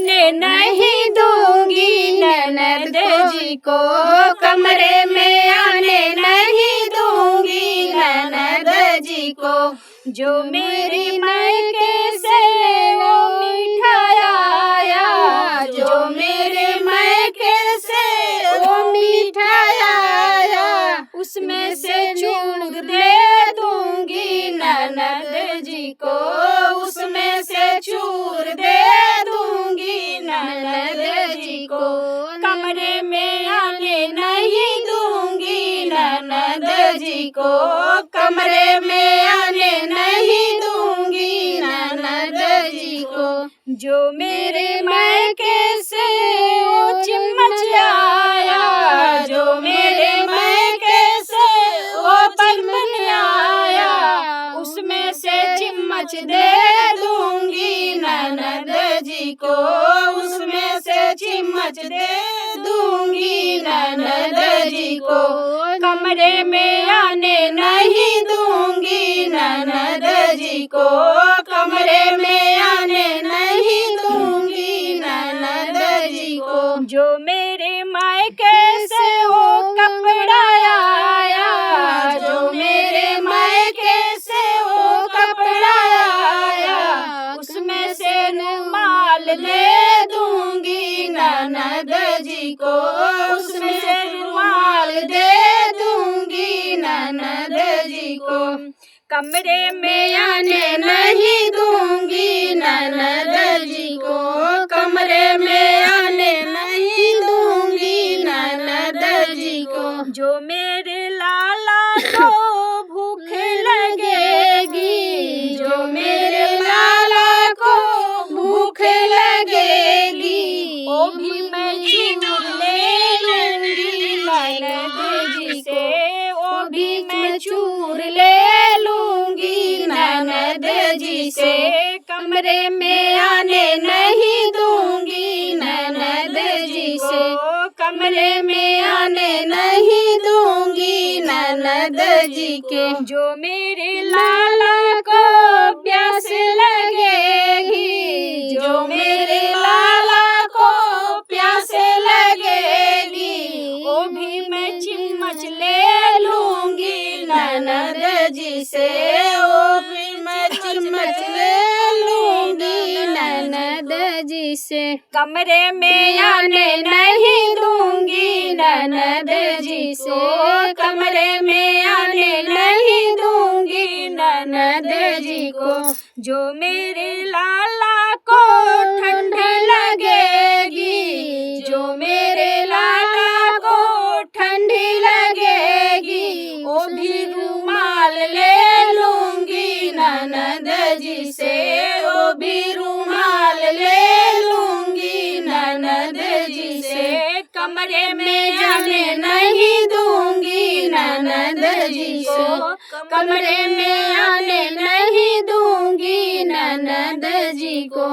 आने नहीं दूंगी ननद जी को, कमरे में आने नहीं दूंगी ननद जी को। जो मेरी मायके से वो मिठाई आया, जो मेरे मायके से वो मिठाई आया, उसमें से चूर दे दूंगी ननद जी को, उसमें से चूर दे दूंगी ननद जी को। कमरे में आने नहीं दूंगी ननद जी को, कमरे में आने नहीं दूंगी ननद जी को। जो मेरे मायके से वो चिम्मच आया, जो मेरे मायके से वो चिम्मच आया, उसमें से चिम्मच दे दूंगी ननद जी को, उसमें से चिम्मच दे दूंगी ननद जी को। कमरे में आने नहीं दूंगी ननद जी को, कमरे में आने नहीं दूंगी ननद जी को। जो मेरे मायके से वो कपड़ा आया, जो मेरे मायके से वो कपड़ा आया, उसमें से रुमाल दे दूंगी ननद जी को, उसमें से रुमाल दे दूंगी ननद जी को। कमरे में आने नहीं दूंगी ननद जी को, कमरे में आने नहीं दूंगी ननद जी को। जो मेरे लाला को भूख लगेगी, जो मेरे लाला को भूख लगेगी, वो भी मैं चूर ले लूंगी ननद जी से, वो भी मैं चूर ले लूंगी ननद जी से। कमरे में आने नहीं दूंगी ननद जी से, कमरे में आने नहीं दूंगी ननद जी के। जो मेरे लाला को प्यास लगेगी, जो मेरे लाला को प्यास लगेगी, वो भी मैं चिम्मच ले लूंगी ननद जी से, वो भी मैं चिम्मच ले लूंगी ननद जी से। कमरे में आने नहीं दूंगी ननद जी से, कमरे में आने नहीं दूंगी ननद जी को। जो मेरे लाला को ठंड लगेगी, जो मेरे लाला को ठंड लगेगी, वो भी रुमाल ले लूंगी ननद जी से, वो भी रुमाल ले लूंगी ननद जी से। कमरे में जाने नहीं दूंगी ननद जी को, कमरे में आने नहीं दूंगी ननद जी को।